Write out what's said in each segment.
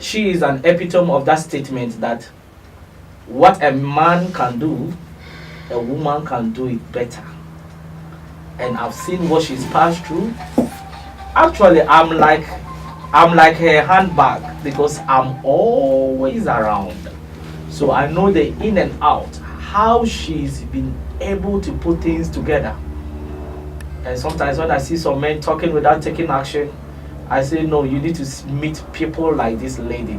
she is an epitome of that statement that what a man can do, a woman can do it better. And I've seen what she's passed through. Actually, I'm like her handbag because I'm always around. So I know the in and out, how she's been able to put things together. And sometimes when I see some men talking without taking action, I say, no, you need to meet people like this lady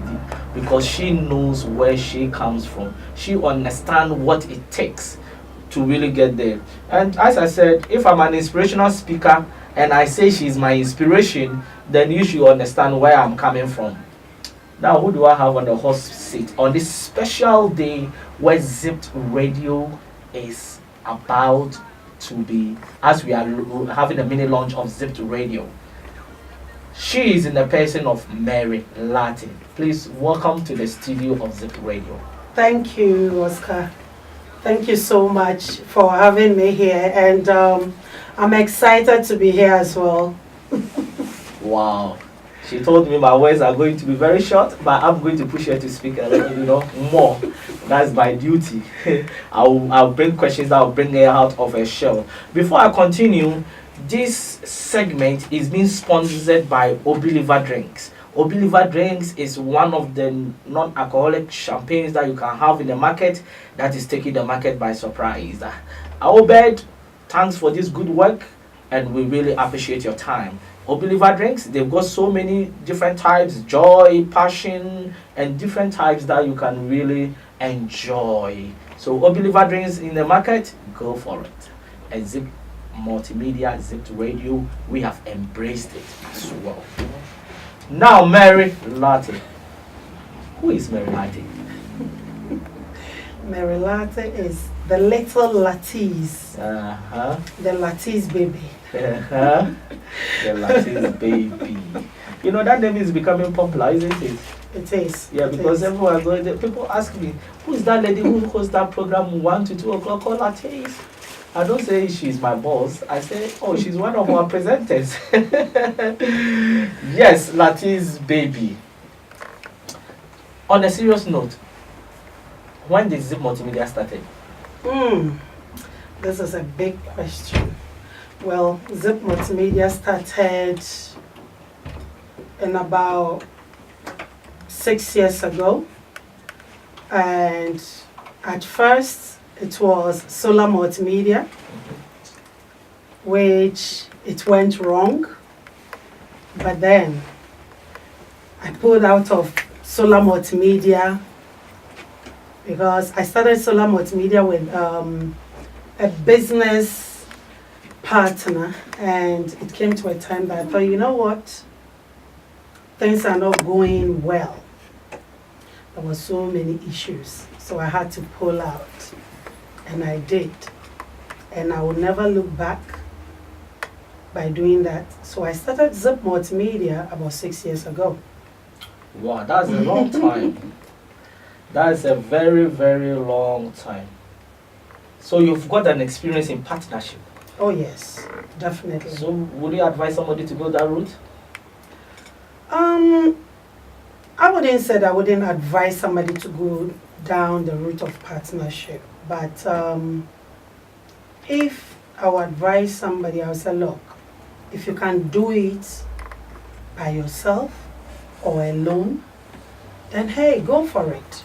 because she knows where she comes from. She understands what it takes to really get there. And as I said, if I'm an inspirational speaker and I say she's my inspiration, then you should understand where I'm coming from. Now, who do I have on the hot seat on this special day where Zipped Radio is about to be, as we are having a mini launch of Zipped Radio? She is in the person of Mary Lartey. Please welcome to the studio of Zipped Radio. Thank you, Oscar. Thank you so much for having me here, and I'm excited to be here as well. Wow. She told me my words are going to be very short, but I'm going to push her to speak a little, more. That's my duty. I'll bring questions that will bring her out of her shell. Before I continue, this segment is being sponsored by Obiliver Drinks. Obiliver Drinks is one of the non-alcoholic champagnes that you can have in the market that is taking the market by surprise. Obed, thanks for this good work, and we really appreciate your time. Obiliver Drinks, they've got so many different types, joy, passion, and different types that you can really enjoy. So Obiliver Drinks in the market, go for it. And Zipped Multimedia, Zipped Radio, we have embraced it as well. Now, Mary Lartey. Who is Mary Lartey? Mary Lartey is the little Latties. The Latties baby. The Latties baby. You know, that name is becoming popular, isn't it? It is. Yeah, because everyone going there, people ask me, who's that lady who hosts that program 1 to 2 o'clock called Latties? I don't say she's my boss. I say, oh, she's one of our presenters. Yes, Latties baby. On a serious note, when did Zipped Multimedia started? This is a big question. Well, Zipped Multimedia started in about 6 years ago. And at first, it was Solar Multimedia, which it went wrong. But then I pulled out of Solar Multimedia because I started Solar Multimedia with a business partner, and it came to a time that I thought, you know what, things are not going well. There were so many issues, so I had to pull out, and I did. And I will never look back by doing that. So I started Zipped Multimedia about 6 years ago. Wow, that's a long time. That's a very, very long time. So you've got an experience in partnership. Oh yes, definitely. So would you advise somebody to go that route? I wouldn't say that I wouldn't advise somebody to go down the route of partnership, but if I would advise somebody, I would say, look, if you can do it by yourself or alone, then hey, go for it.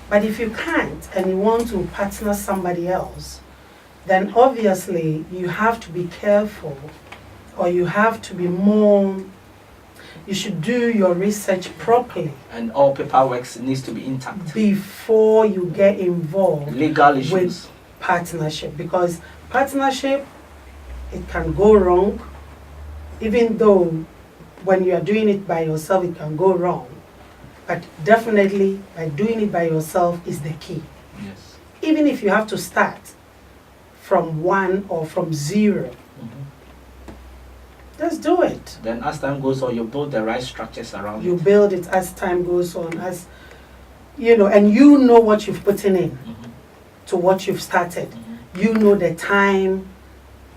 But if you can't and you want to partner somebody else, then obviously you have to be careful, or you have to be more, you should do your research properly. And all paperwork needs to be intact before you get involved legal issues with partnership, because partnership, it can go wrong. Even though when you are doing it by yourself, it can go wrong. But definitely, by doing it by yourself is the key. Yes. Even if you have to start from 1 or from 0, just do it. Then as time goes on, you build the right structures around You it. build it as time goes on, as you know, and you know what you've put in to what you've started. You know the time,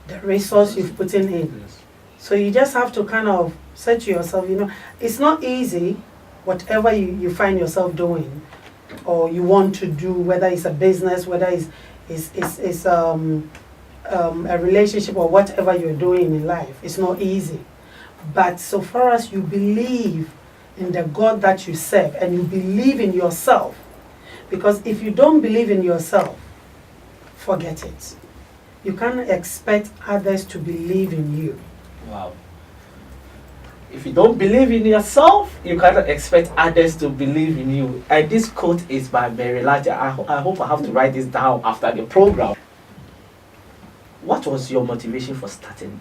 the resource you've put in. Yes. So you just have to kind of say to yourself, you know, it's not easy, whatever you find yourself doing or you want to do, whether it's a business, whether it's a relationship or whatever you're doing in life, it's not easy. But so far as you believe in the God that you serve and you believe in yourself, because if you don't believe in yourself, forget it. You can't expect others to believe in you. Wow. If you don't believe in yourself, you cannot expect others to believe in you. And this quote is by Mary Lartey. I hope I have to write this down after the program. What was your motivation for starting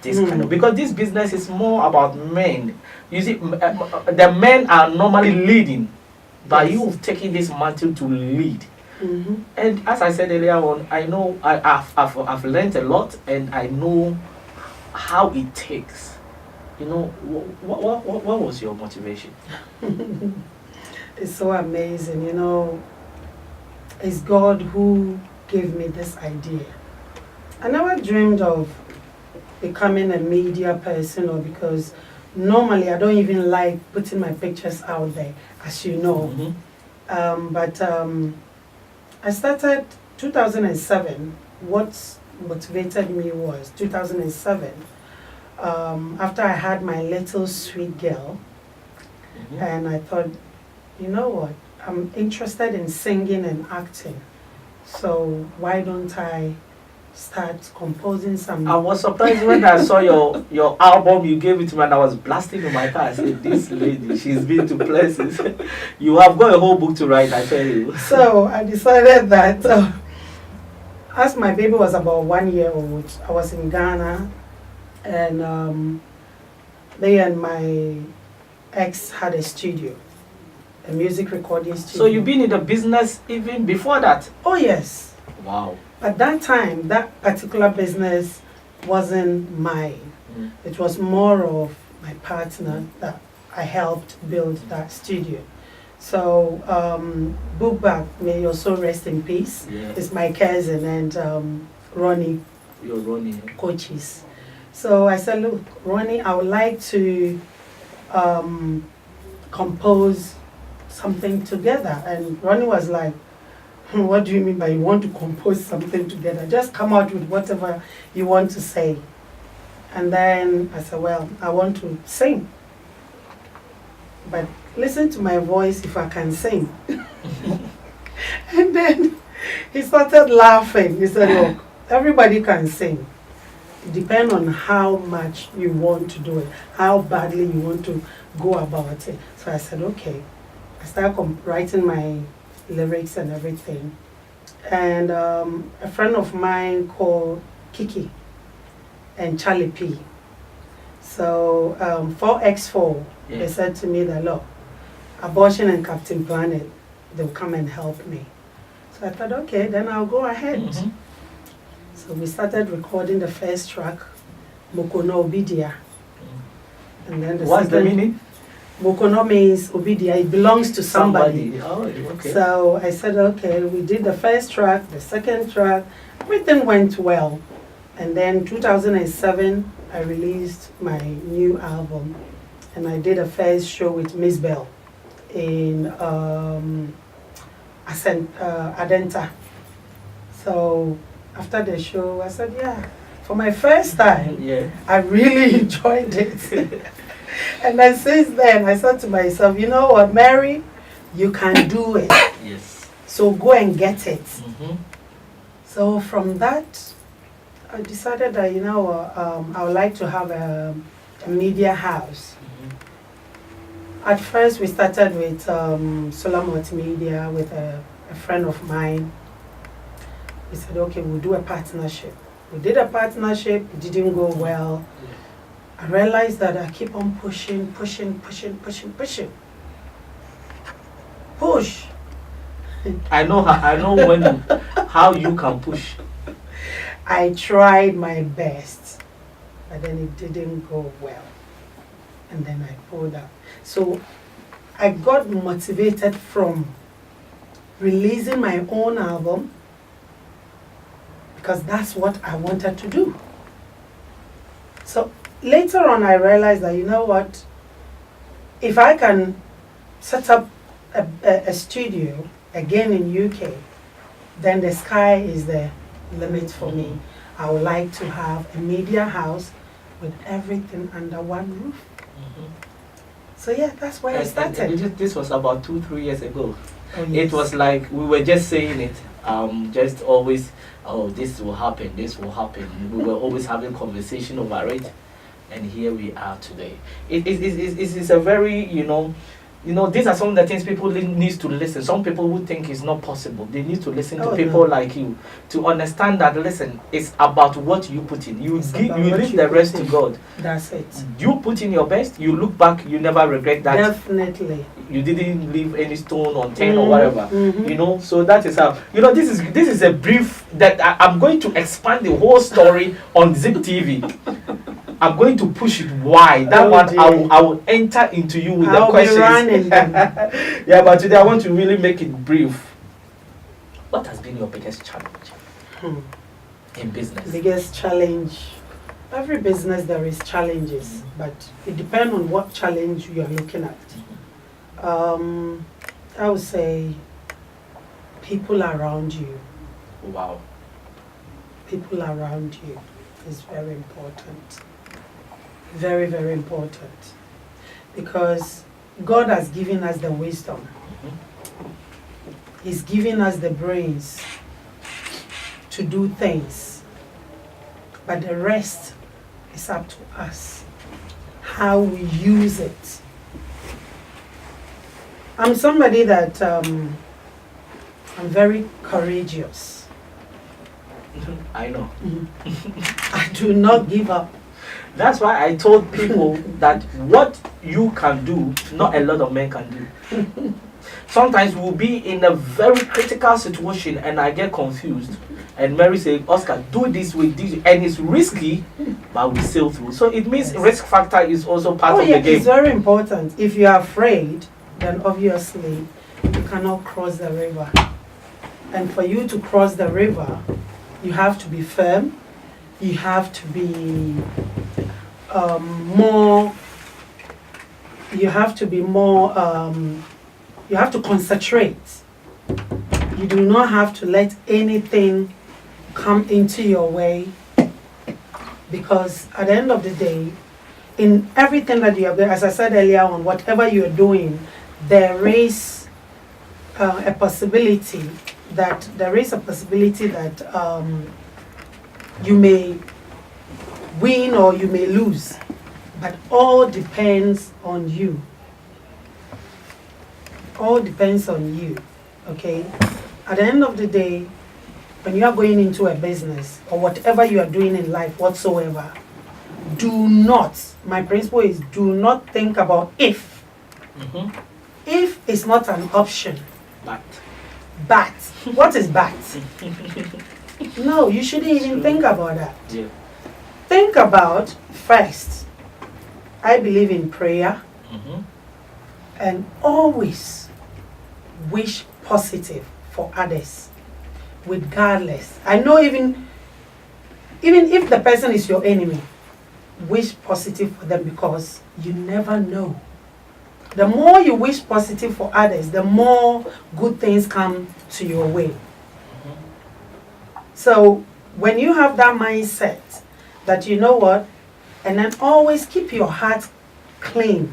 this kind of? Because this business is more about men. You see, the men are normally leading, but you've taken this mantle to lead. And as I said earlier on, I know I've learned a lot, and I know how it takes. You know, what was your motivation? It's so amazing, you know. It's God who gave me this idea. I never dreamed of becoming a media person, or because normally I don't even like putting my pictures out there, as you know. But I started 2007. What motivated me was 2007. After I had my little sweet girl, and I thought, you know what, I'm interested in singing and acting, so why don't I start composing some. I was surprised when I saw your album. You gave it to me and I was blasting in my car. I said, this lady, she's been to places. You have got a whole book to write, I tell you. So I decided that as my baby was about 1 year old, I was in Ghana, and they and my ex had a studio, a music recording studio. So you've been in the business even before that? Oh yes. Wow. At that time, that particular business wasn't mine. It was more of my partner that I helped build that studio. So Bookback, may you also rest in peace, is my cousin, and Ronnie. You're Ronnie. Coaches. So I said, look, Ronnie, I would like to compose something together. And Ronnie was like, what do you mean by you want to compose something together? Just come out with whatever you want to say. And then I said, well, I want to sing. But listen to my voice if I can sing. And then he started laughing. He said, look, everybody can sing. It depends on how much you want to do it, how badly you want to go about it. So I said, okay. I started writing my lyrics and everything. And a friend of mine called Kiki and Charlie P. So 4X4, they said to me that, look, Abortion and Captain Planet, they'll come and help me. So I thought, okay, then I'll go ahead. So we started recording the first track, Mokono Obidia. And then the What's the meaning? Mokono means Obidia, it belongs to somebody. Oh, okay. So I said, okay, we did the first track, the second track, everything went well. And then 2007, I released my new album. And I did a first show with Miss Bell in Adenta. So after the show, I said, yeah, for my first time, I really enjoyed it. And then since then, I said to myself, you know what, Mary, you can do it. Yes. So go and get it. So from that, I decided that, you know, I would like to have a media house. At first, we started with Solar Multimedia with a friend of mine. We said, okay, we'll do a partnership. We did a partnership, it didn't go well. I realized that I keep on pushing. Push. I know how you can push. I tried my best, but then it didn't go well. And then I pulled out. So I got motivated from releasing my own album, because that's what I wanted to do. So later on I realized that, you know what, if I can set up a studio again in UK, then the sky is the limit for me. I would like to have a media house with everything under one roof. So yeah, that's where I started. And this was about 2-3 years ago. Oh, yes. It was like we were just saying it, just always, oh, this will happen, this will happen. We were always having conversation over it, and here we are today. It is a very, these are some of the things people need to listen. Some people who think it's not possible, they need to listen to people like you to understand that, listen, it's about what you put in. You leave the rest to God. That's it. You put in your best, you look back, you never regret that. Definitely. You didn't leave any stone unturned or whatever. So that is how, this is a brief that I'm going to expand the whole story on Zip TV. I'm going to push it wide. That one, I will enter into you with the questions. Yeah, but today I want to really make it brief. What has been your biggest challenge in business? Biggest challenge. Every business there is challenges, but it depends on what challenge you are looking at. I would say people around you. Wow. People around you is very important. Very, very important. Because God has given us the wisdom. He's given us the brains to do things. But the rest is up to us. How we use it. I'm somebody that I'm very courageous. I know. I do not give up. That's why I told people that what you can do, not a lot of men can do. Sometimes we'll be in a very critical situation and I get confused. And Mary said, Oscar, do this with this. And it's risky, but we sail through. So it means risk factor is also part of the game. It's very important. If you are afraid, then obviously you cannot cross the river. And for you to cross the river, you have to be firm. You have to be you have to concentrate. You do not have to let anything come into your way, because at the end of the day, in everything that you are doing, as I said earlier on, whatever you are doing, there is a possibility that you may win or you may lose, but all depends on you. All depends on you, okay? At the end of the day, when you are going into a business or whatever you are doing in life whatsoever, do not, my principle is, do not think about if. If is not an option. But. What is but? No, you shouldn't even think about that. Yeah. Think about, first, I believe in prayer, and always wish positive for others, regardless. I know even if the person is your enemy, wish positive for them, because you never know. The more you wish positive for others, the more good things come to your way. So when you have that mindset that you know what, and then always keep your heart clean.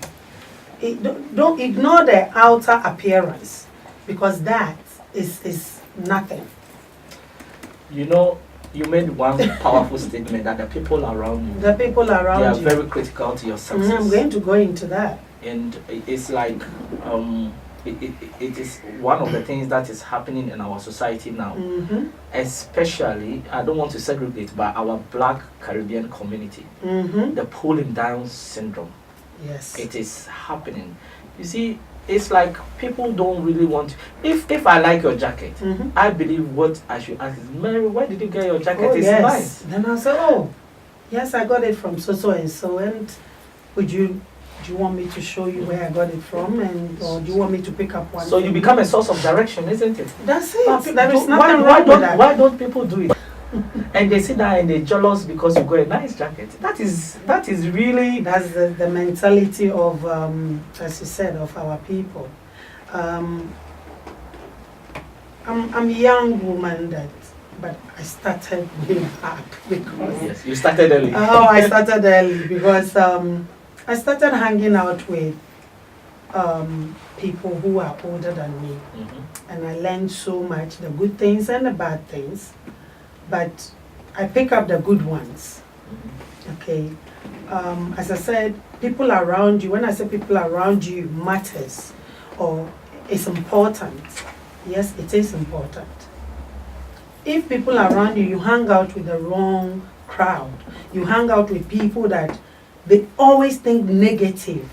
Don't ignore the outer appearance, because that is nothing. You made one powerful statement that the people around you. The people around you. They are very critical to your success. I'm going to go into that. And it's like, it is one of the things that is happening in our society now. Especially, I don't want to segregate, but our Black Caribbean community. The pulling down syndrome. Yes. It is happening. You see, it's like people don't really want. If I like your jacket, I believe what I should ask is, Mary, where did you get your jacket? Oh, it's yes. nice. Then I'll say, oh, yes, I got it from so and so. And do you want me to show you where I got it from, or do you want me to pick up one? So you become a source of direction, isn't it? That's it. There is nothing wrong with that. Why don't people do it? And they sit down and they're jealous because you got a nice jacket. That is really... That's the mentality of, as you said, of our people. Um, I'm a young woman but I started way back because Yes, you started early. oh, I started early because I started hanging out with people who are older than me, and I learned so much, the good things and the bad things, but I pick up the good ones. Okay, as I said, people around you, when I say people around you matters or it's important, yes, it is important. If people around you, you hang out with the wrong crowd, you hang out with people that they always think negative,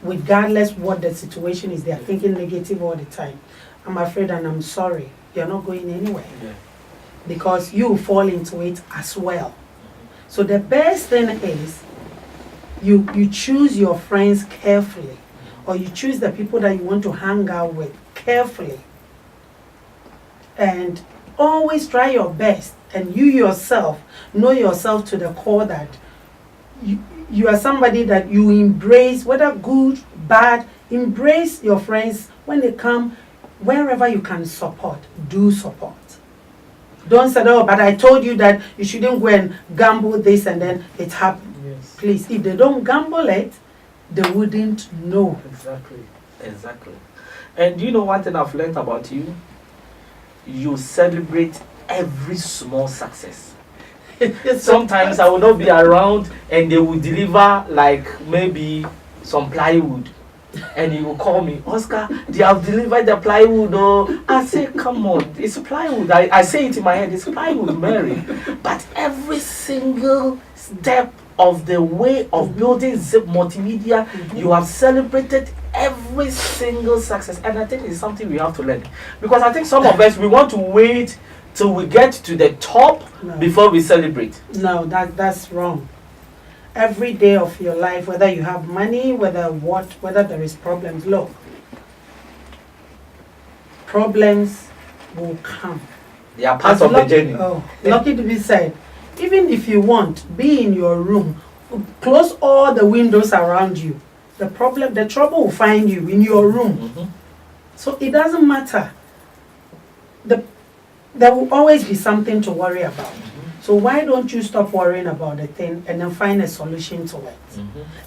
regardless what the situation is, they are thinking negative all the time. I'm afraid and I'm sorry, you're not going anywhere. Yeah. Because you fall into it as well. So the best thing is you choose your friends carefully, or you choose the people that you want to hang out with carefully. And always try your best, and you yourself know yourself to the core that you are somebody that you embrace, whether good, bad, embrace your friends when they come, wherever you can support, do support. Don't say, oh, but I told you that you shouldn't go and gamble this and then it happened. Yes. Please, if they don't gamble it, they wouldn't know. Exactly. And you know one thing I've learned about you? You celebrate every small success. Sometimes I will not be around and they will deliver like maybe some plywood. And he will call me, Oscar, they have delivered the plywood. Oh, I say, come on, it's plywood. I say it in my head, it's plywood, Mary. But every single step of the way of building Zipped Multimedia, you have celebrated every single success. And I think it's something we have to learn. Because I think some of us, we want to wait till we get to the top before we celebrate. No, that's wrong. Every day of your life, whether you have money, whether there is problems, look, problems will come. They are part of the journey. Oh, lucky to be said. Even if you want, be in your room, close all the windows around you. The trouble will find you in your room. So it doesn't matter. There will always be something to worry about. So why don't you stop worrying about the thing and then find a solution to it?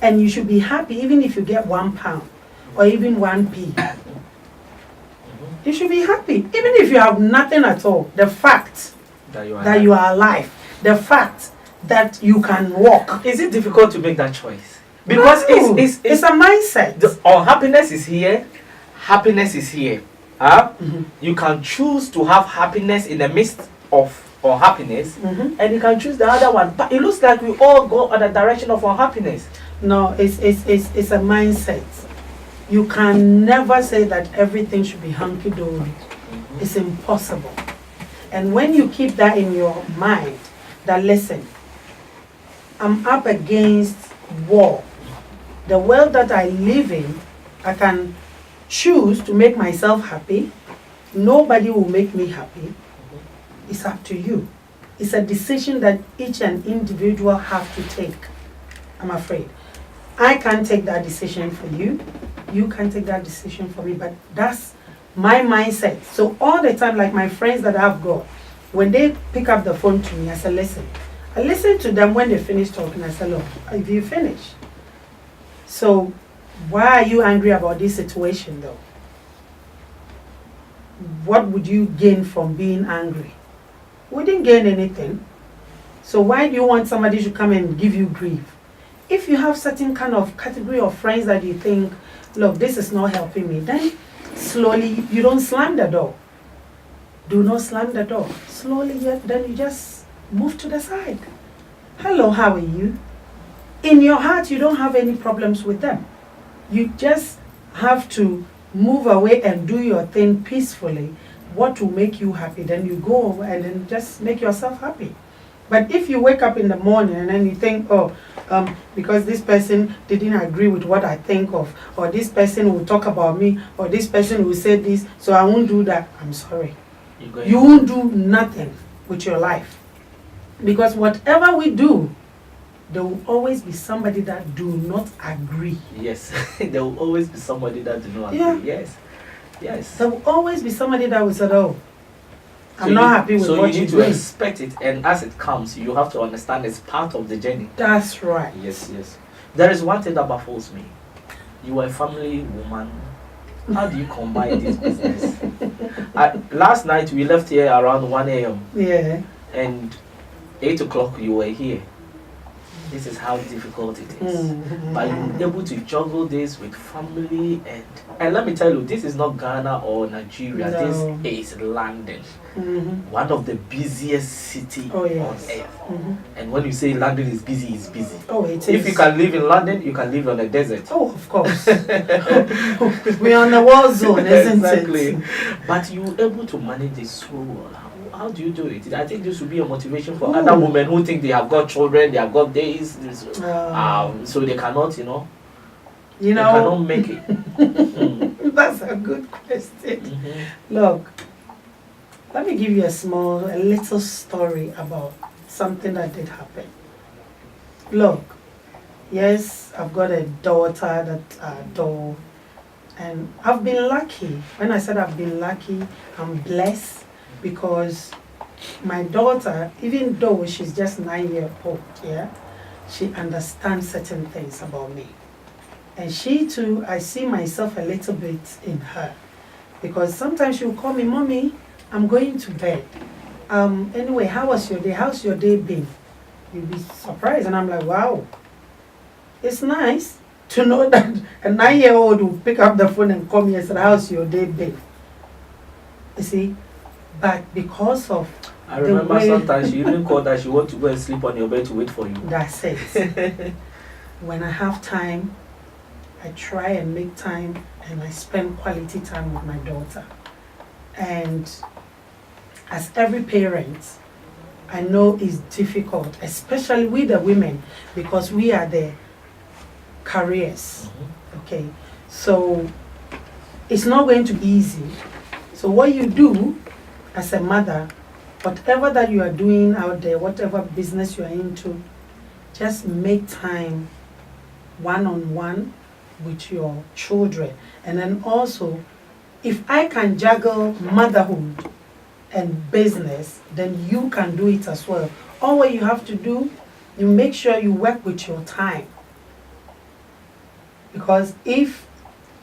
And you should be happy even if you get £1 or even 1p. You should be happy even if you have nothing at all. The fact that you are alive, the fact that you can walk. Is it difficult to make that choice? Because it's a mindset. Unhappiness is here, happiness is here. You can choose to have happiness in the midst of unhappiness, and you can choose the other one. But it looks like we all go in the direction of unhappiness. No, it's a mindset. You can never say that everything should be hunky-dory. It's impossible. And when you keep that in your mind, that listen, I'm up against war. The world that I live in, I can choose to make myself happy. Nobody will make me happy. It's up to you. It's a decision that each and individual have to take. I'm afraid. I can't take that decision for you. You can't take that decision for me. But that's my mindset. So all the time, like my friends that I've got, when they pick up the phone to me, I say, listen. I listen to them when they finish talking. I say, look, if you finish. So why are you angry about this situation though? What would you gain from being angry? We didn't gain anything. So why do you want somebody to come and give you grief? If you have certain kind of category of friends that you think, look, this is not helping me, then slowly, you don't slam the door. Do not slam the door. Slowly, then you just move to the side. Hello, how are you? In your heart, you don't have any problems with them. You just have to move away and do your thing peacefully. What will make you happy, then you go over and then just make yourself happy. But if you wake up in the morning and then you think, oh, because this person didn't agree with what I think of, or this person will talk about me, or this person will say this, so I won't do that, I'm sorry. You won't do nothing with your life. Because whatever we do there will always be somebody that do not agree. Yes, there will always be somebody that do not agree. Yeah. Yes, yes. There will always be somebody that will say, "Oh, I'm So not you- happy with so what you you're need to doing." expect it, and as it comes, you have to understand it's part of the journey. That's right. Yes, yes. There is one thing that baffles me. You are a family woman. How do you combine this business? Last night we left here around 1 a.m. Yeah. and 8 o'clock you were here. This is how difficult it is. But you're able to juggle this with family and let me tell you, this is not Ghana or Nigeria. No. This is London, Mm-hmm. one of the busiest city Oh, on yes. earth. Mm-hmm. And when you say London is busy, it's busy. Oh, it is. If you can live in London, you can live on a desert. Oh, of course. We're on the war zone, isn't Exactly. it? But you're able to manage this so well. How do you do it? I think this would be a motivation for Ooh. other women who think they have got children, they have got days, so they cannot, You they know, cannot make it. Mm. that's a good question. Mhm. Look, let me give you a little story about something that did happen. Look, yes, I've got a daughter that I adore, and I've been lucky. When I said I've been lucky, I'm blessed because my daughter, even though she's just 9 years old, yeah, she understands certain things about me. And she too, I see myself a little bit in her. Because sometimes she'll call me, "Mommy, I'm going to bed. Anyway, how was your day? How's your day been?" You'll be surprised. And I'm like, wow. It's nice to know that a 9-year-old will pick up the phone and call me and say, "How's your day been?" You see? But because of I remember sometimes she even called that she want to go and sleep on your bed to wait for you. that's it. When I have time, I try and make time and I spend quality time with my daughter. And as every parent, I know it's difficult, especially with the women, because we are the careers. Mhm. Okay, so it's not going to be easy. So what you do as a mother, whatever that you are doing out there, whatever business you are into, just make time one-on-one with your children. And then also, if I can juggle motherhood and business, then you can do it as well. All what you have to do, you make sure you work with your time. Because if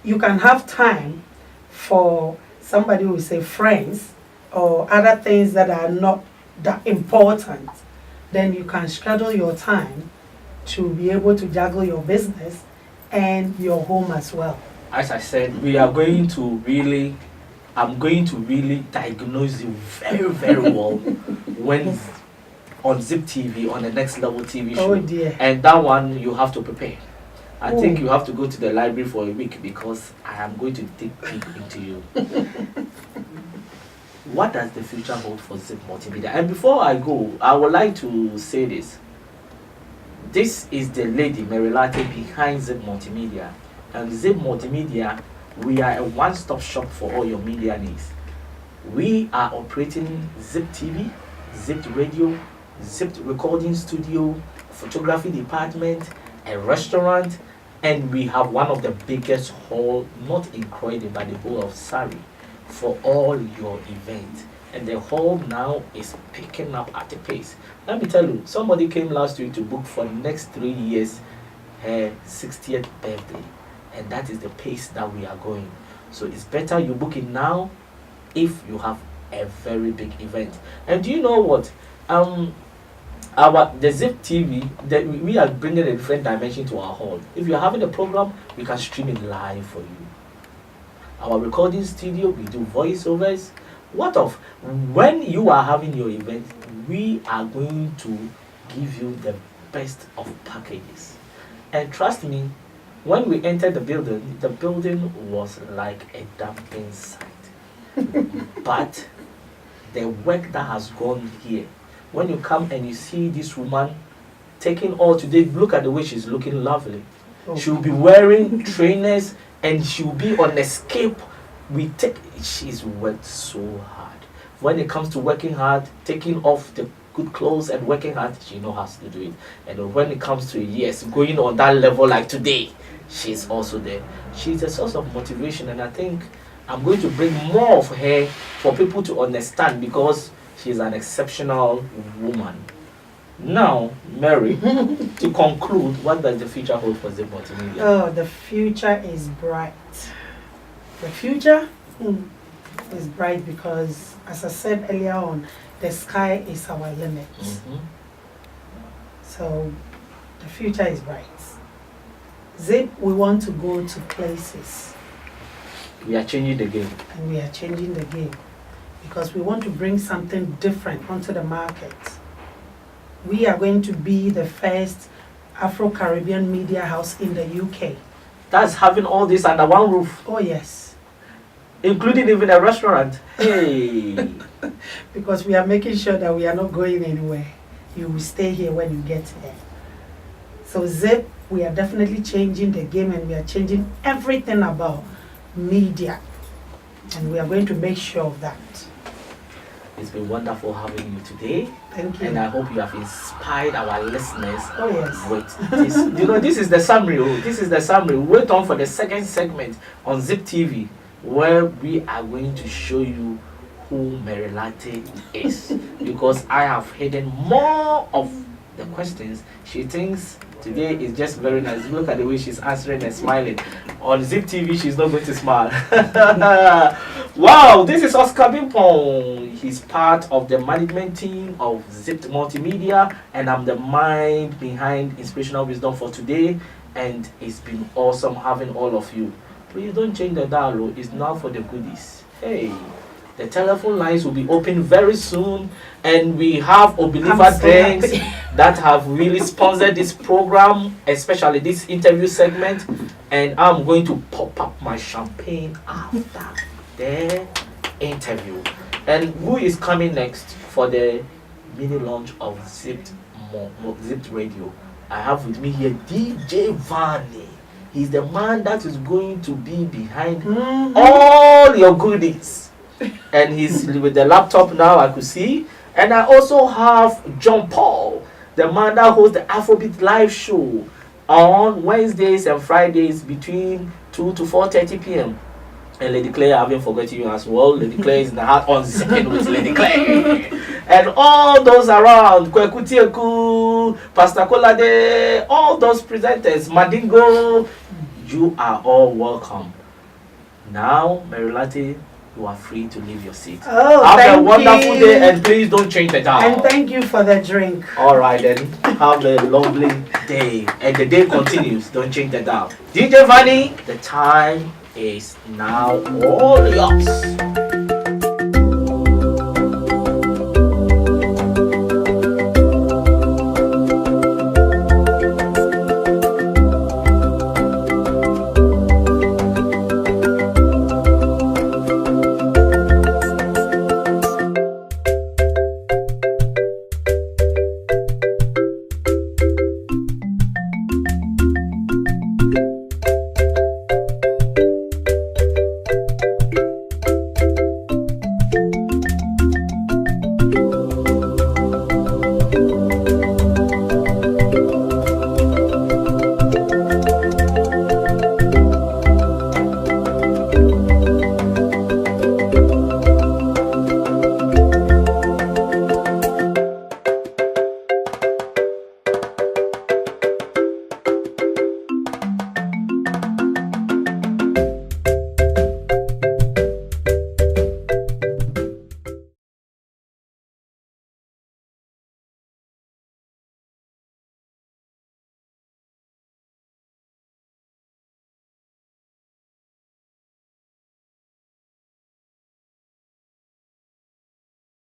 you can have time for somebody who will say friends or other things that are not that important, then you can schedule your time to be able to juggle your business and your home as well. As I said, I'm going to really diagnose you very, very well when on Zip TV, on the Next Level TV show. Oh dear. And that one, you have to prepare. I think Oh. you have to go to the library for a week because I am going to dig deep into you. What does the future hold for Zip Multimedia? And before I go, I would like to say this. This is the lady, Mary Lartey, behind Zip Multimedia. And Zip Multimedia, we are a one-stop shop for all your media needs. We are operating Zip TV, Zipped Radio, Zipped Recording Studio, photography department, a restaurant, and we have one of the biggest hall, not in Croydon, but the whole of Surrey, for all your events. And the hall now is picking up at a pace. Let me tell you, somebody came last week to book for the next 3 years her 60th birthday. And that is the pace that we are going. So it's better you book it now if you have a very big event. And do you know what? The Zip TV, we are bringing a different dimension to our hall. If you're having a program, we can stream it live for you. Our recording studio, we do voiceovers. What of when you are having your event, we are going to give you the best of packages. And trust me, when we entered the building was like a dumping site. But the work that has gone here, when you come and you see this woman taking all today, look at the way she's looking lovely. Oh. She'll be wearing trainers and she'll be on escape. She's worked so hard. When it comes to working hard, taking off the good clothes and working hard, she knows how to do it. And when it comes to yes, going on that level like today, she's also there. She's a source of motivation, and I think I'm going to bring more of her for people to understand because she's an exceptional woman. Now, Mary, to conclude, what does the future hold for Zipped Multimedia? Oh, the future is bright. The future is bright because, as I said earlier on, the sky is our limit. So, the future is bright. Zip, we want to go to places. We are changing the game. And we are changing the game because we want to bring something different onto the market. We are going to be the first Afro-Caribbean media house in the UK. That's having all this under one roof. Oh yes. Including even a restaurant. Hey. Because we are making sure that we are not going anywhere. You will stay here when you get here. So Zip, we are definitely changing the game, and we are changing everything about media. And we are going to make sure of that. It's been wonderful having you today. Thank you. And I hope you have inspired our listeners. Oh yes. With this. This is the summary. This is the summary. Wait on for the second segment on Zip TV, where we are going to show you who Mary Lartey is. Because I have hidden more of the questions. She thinks today is just very nice. Look at the way she's answering and smiling. On Zip TV, she's not going to smile. Wow, this is Oscar Bimpong. He's part of the management team of Zipped Multimedia, and I'm the mind behind Inspirational Wisdom for today. And it's been awesome having all of you. Please don't change the dial. It's now for the goodies. Hey. The telephone lines will be open very soon, and we have Obeliver Drinks that have really sponsored this program, especially this interview segment. And I'm going to pop up my champagne after the interview. And who is coming next for the mini launch of Zipped Radio? I have with me here DJ Vanny. He's the man that is going to be behind all your goodies. And he's with the laptop now, I could see. And I also have John Paul, the man that hosts the Afrobeat live show on Wednesdays and Fridays between 2 to 4:30 p.m. And Lady Claire, I haven't forgotten you as well. Lady Claire is in the heart on Zipping with Lady Claire. And all those around, Kwekutieku, Pastor Kolade, all those presenters, Madingo, you are all welcome. Now, Mary Lartey, you are free to leave your seat. Oh, have a wonderful day, and please don't change the dial. And thank you for the drink. All right then, have a lovely day, and the day continues. Don't change the dial. DJ Vanny, the time is now all yours.